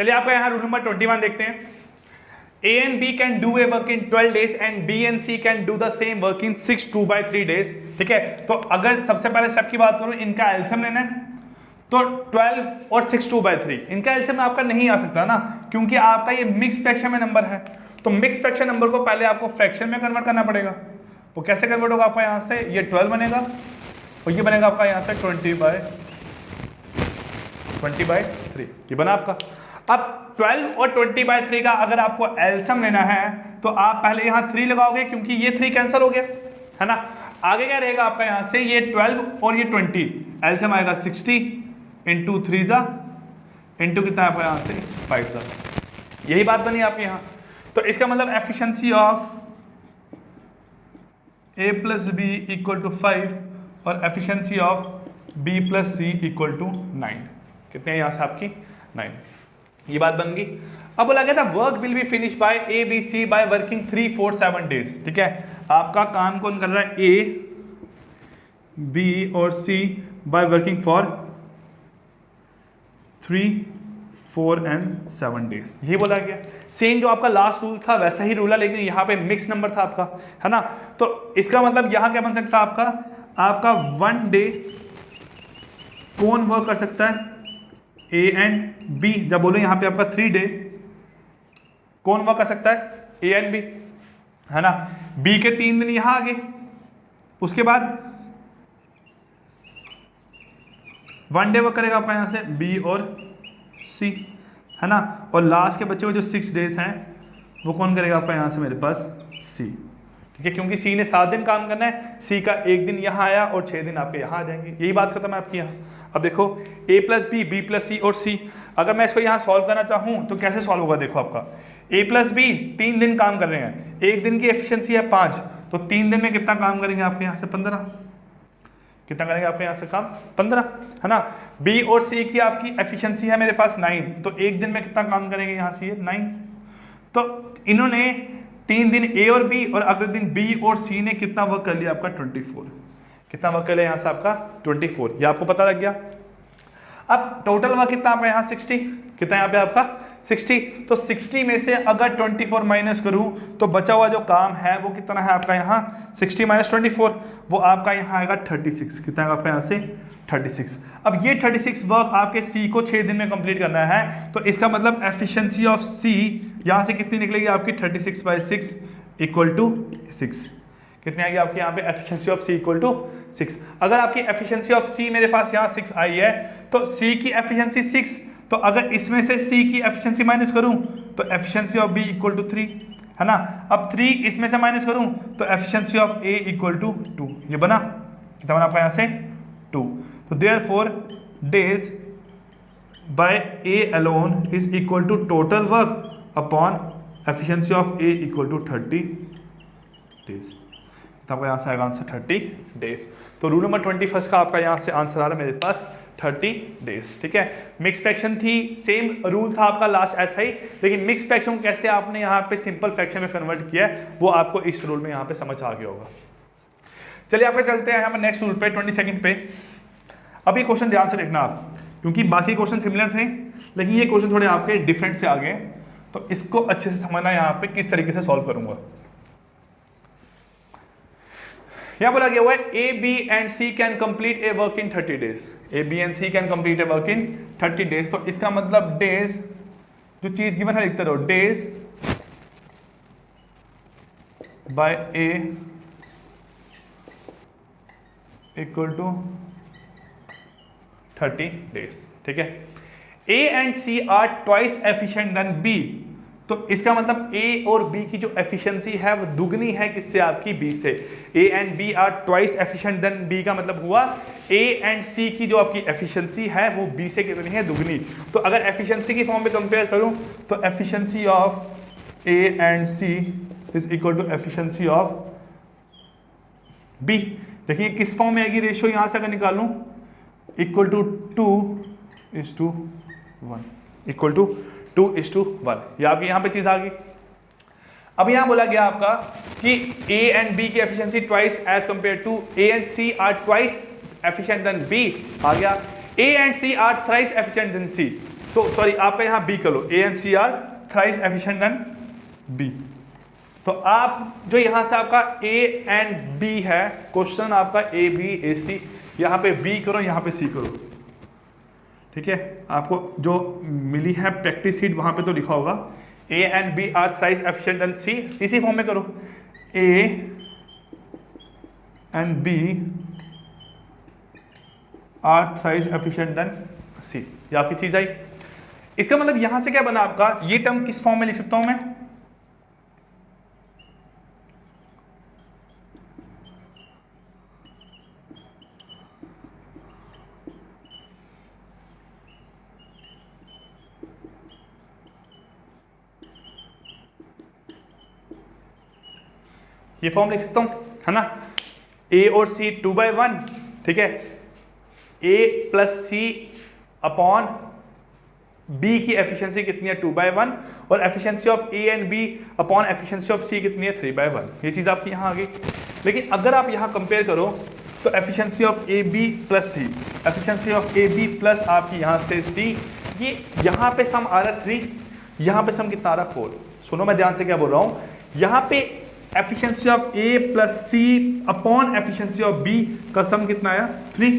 चलिए आपका यहाँ रूल नंबर 21 देखते हैं। A and B can do a work in 12 days and B and C can do the same work in 6 2/3 days। ठीक है, तो अगर सबसे पहले स्टेप की बात करूं, इनका एलसीएम लेना है, तो 12 और 6 2/3 इनका एलसीएम आपका नहीं आ सकता ना, क्योंकि आपका ये मिक्स फ्रैक्शन में नंबर है। तो मिक्स फ्रैक्शन नंबर को पहले आपको फ्रैक्शन में कन्वर्ट करना पड़ेगा। वो कैसे कन्वर्ट होगा आपका, यहाँ से ये 12 बनेगा और ये बनेगा आपका यहाँ से 20/3, ये बना आपका। अब 12 और 20/3 का अगर आपको एलसीएम लेना है तो आप पहले यहाँ 3 लगाओगे, क्योंकि ये 3 कैंसिल हो गया है ना। आगे क्या रहेगा आपका, यहाँ से ये 12 और ये 20, एलसीएम आएगा 60 इंटू 3 जा इंटू कितना आपका यहाँ से 5 जा। यही बात बनी आपके यहाँ। तो इसका मतलब एफिशिएंसी ऑफ A + B = 5 और एफिशिएंसी ऑफ B + C = 9। कितने यहाँ से आपकी 9, ये बात बन गई। अब बोला गया था work will be finish by A B C by working 3 4 7 days. ठीक है, आपका काम कौन कर रहा है, A B और C by working for 3 4 and 7 days, यही बोला गया। सेम जो आपका लास्ट रूल था वैसा ही रूल है, लेकिन यहाँ पे मिक्स नंबर था आपका, है ना। तो इसका मतलब यहाँ क्या बन सकता है आपका 1 डे कौन वर्क कर सकता है, A and B। जब बोलो यहाँ पे आपका 3 डे कौन वर्क कर सकता है, A and B, है ना। B के 3 दिन यहाँ आ गए, उसके बाद 1 डे वर्क करेगा आपका यहाँ से B और C, है ना। और लास्ट के बच्चे में जो 6 डेज हैं वो कौन करेगा आपका यहाँ से मेरे पास C। ठीक है, क्योंकि C ने 7 दिन काम करना है, C का 1 दिन यहाँ आया और 6 दिन आपके यहाँ आ जाएंगे। यही बात खत्म है आपकी यहाँ। अब देखो A + B, B + C और C, अगर मैं इसको यहाँ सॉल्व करना चाहूँ तो कैसे सॉल्व होगा, देखो आपका A + B 3 दिन काम कर रहे हैं, 1 दिन की एफिशिएंसी है 5, तो 3 दिन में कितना काम करेंगे आपके यहाँ से 15, कितना करेंगे आपके यहाँ से काम 15, है ना। B और C की आपकी एफिशिएंसी है मेरे पास 9, तो 1 दिन में कितना काम करेंगे यहाँ से 9। तो इन्होंने 3 दिन A और B और अगले दिन B और C ने कितना वर्क कर लिया आपका 24, कितना वर्क कर लिया यहाँ से आपका 24, ये आपको पता लग गया। अब टोटल वर्क कितना आपका यहाँ 60, कितना यहाँ पे आपका 60, तो 60 में से अगर 24 माइनस करूं तो बचा हुआ जो काम है वो कितना है आपका यहाँ 60 - 24, वो आपका यहाँ आएगा 36, कितना आएगा आपका यहाँ से 36। अब ये 36 वर्क आपके C को 6 दिन में कंप्लीट करना है, तो इसका मतलब एफिशिएंसी ऑफ C यहाँ से कितनी निकलेगी आपकी 36/6 = 6। कितनी आएगी आपकी यहाँ पे एफिशिएंसी ऑफ C = 6। अगर आपकी एफिशिएंसी ऑफ C मेरे पास यहाँ 6 आई है, तो C की एफिशिएंसी 6, तो अगर इसमें से C की एफिशिएंसी माइनस करूं तो एफिशिएंसी ऑफ B = 3, है ना। अब 3 इसमें से माइनस करूं तो एफिशिएंसी ऑफ A = 2, ये बना, कितना बना आपका यहाँ से 2। तो therefore days bye A alone is equal to total work upon efficiency of A = 30 days. तब यहाँ से आएगा आंसर 30 डेज। तो रूल नंबर 21 का आपका यहाँ से आंसर आ रहा है मेरे पास 30 डेज। ठीक है, मिक्स फ्रैक्शन थी, सेम रूल था आपका लास्ट ऐसा ही, लेकिन मिक्स फ्रैक्शन को कैसे आपने यहाँ पे सिंपल फ्रैक्शन में कन्वर्ट किया है वो आपको इस रूल में यहाँ पे समझ आ गया होगा। चलिए आपके चलते हैं यहाँ पे नेक्स्ट रूल पे 22 पे। अभी क्वेश्चन ध्यान से देखना आप, क्योंकि बाकी क्वेश्चन सिमिलर थे लेकिन ये क्वेश्चन थोड़े आपके डिफरेंट से आ गए, तो इसको अच्छे से समझना यहाँ पे किस तरीके से सॉल्व करूंगा। यहाँ बोला गया हुआ है A, B and C can complete a work in 30 days। A, B and C can complete a work in 30 days। तो इसका मतलब डेज, जो चीज गिवन है लिखते रहो, डेज बाय A = 30 डेज। ठीक है, A and C are twice efficient than B, तो इसका मतलब A और B की जो एफिशिएंसी है वो दुगनी है किससे, आपकी B से। A and B are twice efficient than B का मतलब हुआ A and C की जो आपकी एफिशिएंसी है वो B से कितनी है, दुगनी। तो अगर एफिशिएंसी की फॉर्म में कंपेयर करूं तो efficiency of A and C is equal to efficiency of B। देखिए किस फॉर्म में आएगी रेशियो, यहां से अगर निकालूं = 2:1, = 2:1, ये आपकी यहाँ पे चीज आ गई। अब यहाँ बोला गया आपका कि A and B की efficiency twice as compare to A and C are twice efficient than B, आ गया। A and C are thrice efficient than C, तो सॉरी आपका यहाँ बी कर लो, A and C are thrice efficient than B. तो आप जो यहाँ से आपका ए एंड बी है, क्वेश्चन आपका ए बी ए सी, यहाँ पे बी करो यहाँ पे सी करो, ठीक है। आपको जो मिली है प्रैक्टिस शीट वहां पे तो लिखा होगा A and B are thrice efficient than C, इसी फॉर्म में करो, A and B are thrice efficient than C. ये आपकी चीज आई। इसका मतलब यहां से क्या बना आपका, ये टर्म किस फॉर्म में लिख सकता हूं मैं, ये फॉर्म लिख सकता हूं, है ना। ए और सी 2/1, ठीक है, A plus C upon B की एफिशिएंसी कितनी है 2/1, और efficiency of A and B upon efficiency of C कितनी है 3/1। ये चीज आपकी यहां आ गई। लेकिन अगर आप यहां कंपेयर करो तो efficiency of A B plus C, efficiency of A B plus आपकी यहां से सी, ये यहां पे सम आ रहा 3, यहां पे सम कितना आ रहा 4। सुनो मैं ध्यान से क्या बोल रहा हूं, यहां पे efficiency of A plus C upon efficiency of B का सम कितना आया 3।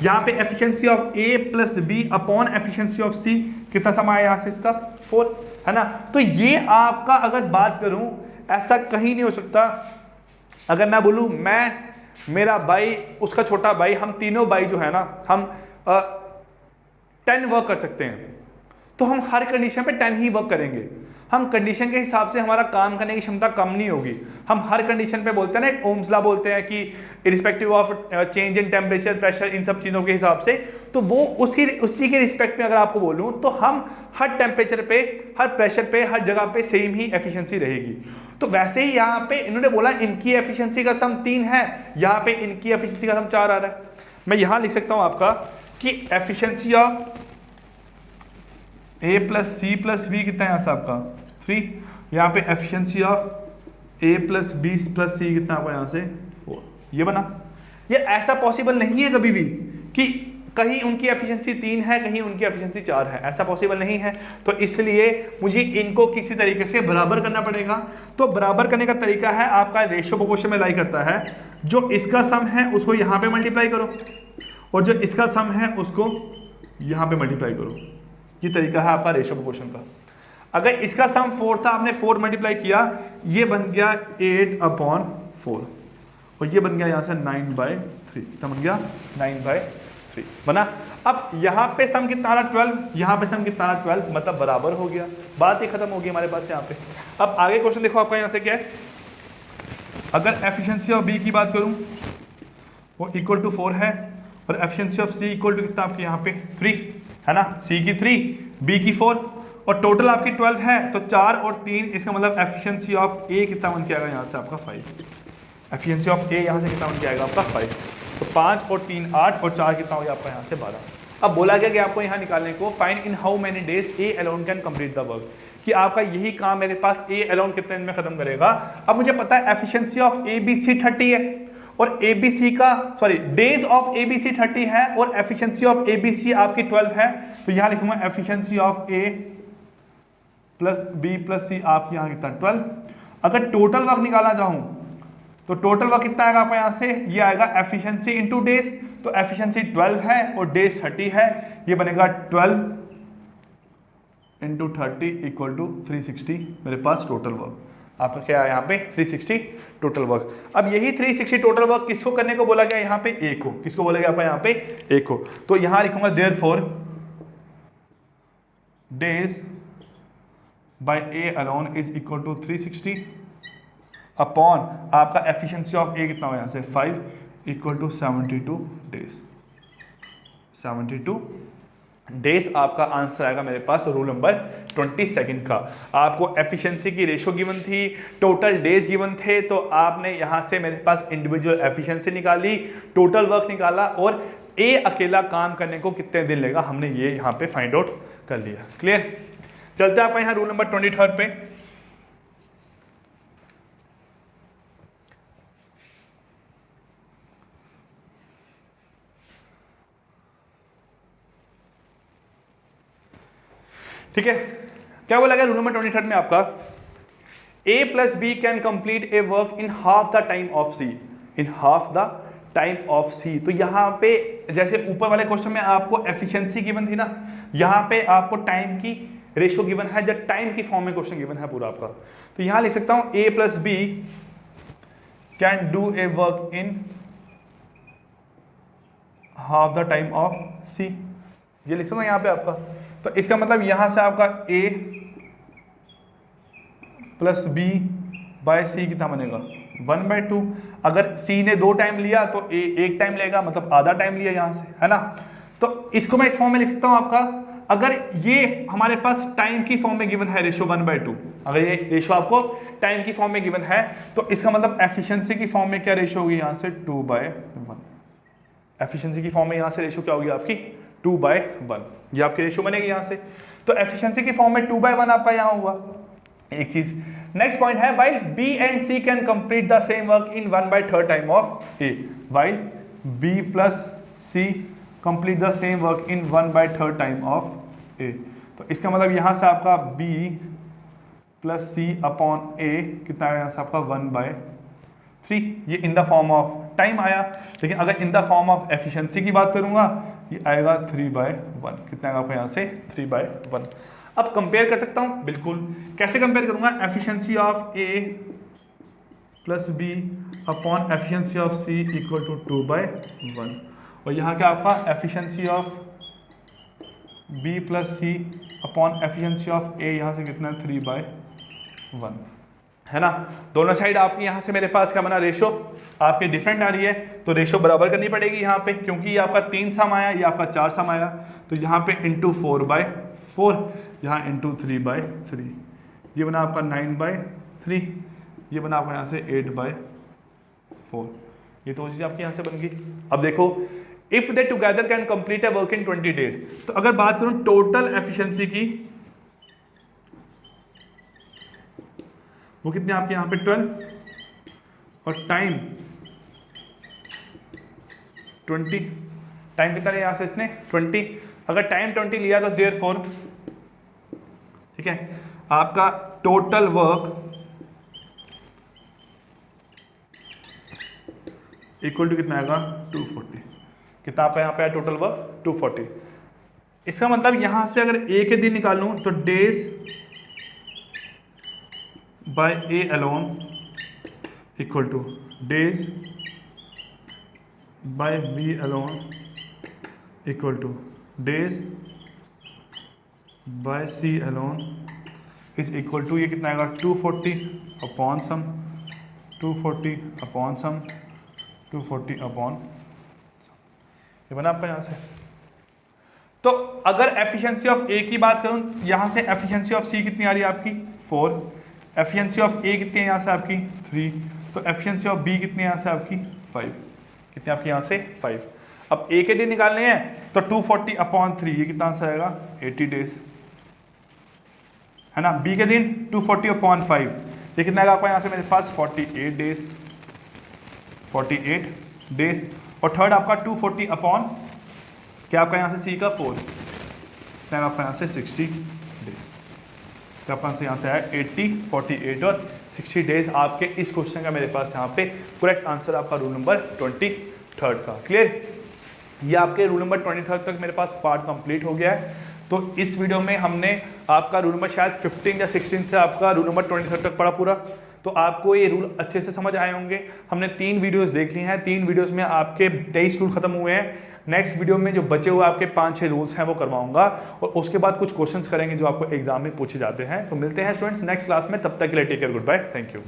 यहाँ पे efficiency of A plus B upon efficiency of C कितना सम आया यहाँ से इसका 4, है ना। तो ये आपका अगर बात करूं, ऐसा कहीं नहीं हो सकता। अगर मैं बोलूं मैं, मेरा भाई, उसका छोटा भाई, हम तीनों भाई जो है ना, हम 10 वर्क कर सकते हैं, तो हम हर कंडीशन पे 10 ही वर्क करेंगे। हम कंडीशन के हिसाब से हमारा काम करने की क्षमता कम नहीं होगी। हम हर कंडीशन पे बोलते हैं ना, एक ओम्स लॉ बोलते हैं कि irrespective of change in temperature, pressure, इन सब चीज़ों के हिसाब से, तो वो उसी के रिस्पेक्ट में अगर आपको बोलूं तो हम हर टेम्परेचर पे, हर प्रेशर पे, हर जगह पे सेम ही एफिशिएंसी रहेगी। तो वैसे ही यहाँ पे इन्होंने बोला इनकी एफिशिएंसी का सम 3 है, यहाँ पे इनकी एफिशिएंसी का सम 4 आ रहा है। मैं यहाँ लिख सकता हूँ आपका कि efficiency of A plus C plus B कितना है यहाँ से आपका 3, यहाँ पे efficiency of A plus B plus C कितना आपका यहाँ से 4। ये बना। ये ऐसा पॉसिबल नहीं है कभी भी कि कहीं उनकी एफिशिएंसी 3 है, कहीं उनकी एफिशिएंसी 4 है, ऐसा पॉसिबल नहीं है। तो इसलिए मुझे इनको किसी तरीके से बराबर करना पड़ेगा। तो बराबर करने का तरीका है आपका रेशियो प्रोपोर्शन में लाई करता है, जो इसका सम है उसको यहाँ पे मल्टीप्लाई करो, और जो इसका सम है उसको यहाँ पे मल्टीप्लाई करो। ये तरीका है आपका रेशियो प्रोपोर्शन का। अगर इसका सम 4 था, आपने 4 मल्टीप्लाई किया, ये बन गया 8/4, और ये बन गया यहाँ से 9/3। कितना बन गया 9/3 बना। अब यहाँ पे सम कितना आ रहा 12, यहाँ पे सम कितना आ रहा 12, मतलब बराबर हो गया, बात ही खत्म हो गई हमारे पास यहाँ पे। अब आगे क्वेश्चन देखो आपका यहाँ से क्या है। अगर एफिशिएंसी ऑफ बी की बात करूँ वो इक्वल टू 4 है, और efficiency of C equal to कितना आपके यहाँ पे 3, है ना। सी की 3, बी की 4, और टोटल आपकी 12 है, तो 4 और 3, इसका मतलब एफिशिएंसी ऑफ ए कितना बन के आएगा यहाँ से आपका 5। एफिशिएंसी ऑफ ए यहाँ से कितना बन के आएगा आपका 5। तो 5 और 3 8, और 4 कितना हो गया आपका यहाँ से 12। अब बोला गया कि आपको यहाँ निकालने को find in how many days A alone can complete the work, कि आपका यही काम मेरे पास ए अलोन कितने दिन में खत्म करेगा। अब मुझे पता है efficiency of A B C 30 है, और ए बी सी का days of A B C 30 है, और efficiency of A B C आपकी 12 है। तो यहाँ लिखूंगा efficiency of A plus B plus C आपकी यहाँ कितना 12। अगर टोटल वर्क निकालना चाहूँ तो टोटल वर्क कितना आएगा आपका यहाँ से, ये आएगा एफिशिएंसी इनटू डेज, तो एफिशिएंसी 12 है और डेज 30 है, ये बनेगा 12 इंटू 30 इक्वल टू 360 मेरे पास टोटल वर्क। आपका क्या है यहाँ पे 360 टोटल वर्क। अब यही 360 टोटल वर्क किसको करने को बोला गया यहाँ पे, ए को। किसको बोला गया आपका यहाँ पे, ए को। तो यहाँ लिखूंगा therefore days by A alone is equal to 360 upon आपका एफिशिएंसी ऑफ ए कितना हो यहाँ से 5 इक्वल टू 72 डेज। 72 डेज आपका आंसर आएगा मेरे पास रूल नंबर 22 का। आपको एफिशिएंसी की रेशो गिवन थी, टोटल डेज गिवन थे, तो आपने यहाँ से मेरे पास इंडिविजुअल एफिशिएंसी निकाली, टोटल वर्क निकाला, और ए अकेला काम करने को कितने दिन लेगा हमने ये यहाँ पे फाइंड आउट कर लिया। क्लियर। चलते हैं आपका यहाँ रूल नंबर 23 पे। ठीक है, क्या बोला गया रूल नंबर 23 में आपका, A plus B can complete a work in half the time of C, in half the time of C. तो यहाँ पे जैसे ऊपर वाले क्वेश्चन में आपको एफिशिएंसी गिवन थी ना, यहाँ पे आपको टाइम की रेशियो गिवन है, जब टाइम की फॉर्म में क्वेश्चन गिवन है पूरा आपका। तो यहाँ लिख सकता हूँ A plus B can do a work in half the time of C, ये लिख सकता हूँ यहाँ पे आपका। तो इसका मतलब यहाँ से आपका A प्लस बी बाय सी कितना बनेगा 1/2। अगर C ने 2 टाइम लिया तो A 1 टाइम लेगा, मतलब आधा टाइम लिया यहाँ से, है ना। तो इसको मैं इस फॉर्म में लिख सकता हूँ आपका, अगर ये हमारे पास टाइम की फॉर्म में गिवन है रेशियो 1/2, अगर ये रेशियो आपको टाइम की फॉर्म में गिवन है तो इसका मतलब एफिशिएंसी की फॉर्म में क्या रेशियो होगी यहाँ से 2/1। एफिशिएंसी की फॉर्म में यहाँ से रेशियो क्या होगी आपकी 2/1, ये आपकी रेशियो बनेगी यहाँ से। तो एफिशिएंसी की फॉर्म में 2/1 आपका यहाँ हुआ एक चीज। नेक्स्ट पॉइंट है while B and C can complete the same work in 1/3 time of A, while B plus C complete the same work in 1/3 time of A। तो इसका मतलब यहाँ से आपका B plus C upon A कितना आया यहाँ से आपका 1/3, ये in the form of time आया। लेकिन अगर in the form of efficiency की बात करूंगा ये आएगा 3/1, कितना आएगा आपका यहाँ से 3/1। अब कंपेयर कर सकता हूं, बिल्कुल। कैसे कंपेयर करूंगा, efficiency of A plus B upon efficiency of C equal to 2/1, और यहाँ क्या आपका efficiency of B plus C upon efficiency of A यहाँ से कितना 3/1, है ना। दोनों साइड आपकी यहाँ से मेरे पास क्या बना, रेशो आपकी डिफरेंट आ रही है, तो रेशो बराबर करनी पड़ेगी यहाँ पे, क्योंकि ये आपका 3 सम आया, ये आपका 4 सम आया। तो यहाँ पे इंटू 4/4, यहाँ इंटू 3/3, ये बना आपका 9/3, ये बना आपका यहाँ से 8/4। ये तो चीज़ आपकी यहाँ से बन गई। अब देखो, if they together can complete a work in 20 days, तो अगर बात करूँ टोटल एफिशिएंसी की, वो कितने आपके यहाँ पे 12, और टाइम 20, टाइम कितना लिया यहाँ से इसने 20। अगर टाइम 20 लिया तो देयरफॉर, ठीक है, आपका टोटल वर्क इक्वल टू कितना आएगा 240। कितना आपका यहाँ पे है टोटल वर्क 240। इसका मतलब यहाँ से अगर ए के दिन निकालूं तो days by A alone equal to days by B alone equal to days by C alone is equal to, ये कितना आएगा 240 upon sum, 240 upon sum, 240 upon, ये बना आपका यहाँ से। तो अगर एफिशिएंसी ऑफ ए की बात करूं, यहाँ से एफिशिएंसी ऑफ सी कितनी आ रही है आपकी 4, एफिशिएंसी ऑफ ए कितनी है यहाँ से आपकी 3, तो एफिशिएंसी ऑफ बी कितनी है यहाँ से आपकी 5, कितनी आपकी यहाँ से 5। अब ए के दिन निकालने हैं तो 240 अपॉन 3, ये कितना आंसर आएगा 80 डेज, है ना। बी के दिन 240 अपॉन 5, ये कितना आएगा आपका यहाँ से मेरे पास 48 डेज, 48 डेज। और थर्ड आपका 240 अपॉन क्या आपका यहाँ से सी का 4, क्या आपका यहाँ से 60 डेज, क्या आपका यहाँ से आया 80, 48 और 60 डेज आपके इस क्वेश्चन का मेरे पास यहाँ पे करेक्ट आंसर आपका रूल नंबर 23 का। क्लियर, ये आपके रूल नंबर 23 तक मेरे पास पार्ट कंप्लीट हो गया है। तो इस वीडियो में हमने आपका रूल नंबर शायद 15 या 16 से आपका रूल नंबर 23 तक पढ़ा पूरा, तो आपको ये रूल अच्छे से समझ आए होंगे। हमने 3 वीडियोस देख ली हैं, 3 वीडियोस में आपके 23 रूल खत्म हुए हैं। नेक्स्ट वीडियो में जो बचे हुए आपके 5-6 रूल्स हैं वो करवाऊंगा, और उसके बाद कुछ क्वेश्चंस करेंगे जो आपको एग्जाम में पूछे जाते हैं। तो मिलते हैं स्टूडेंट्स नेक्स्ट क्लास में, तब तक के लिए take care, good bye, thank you.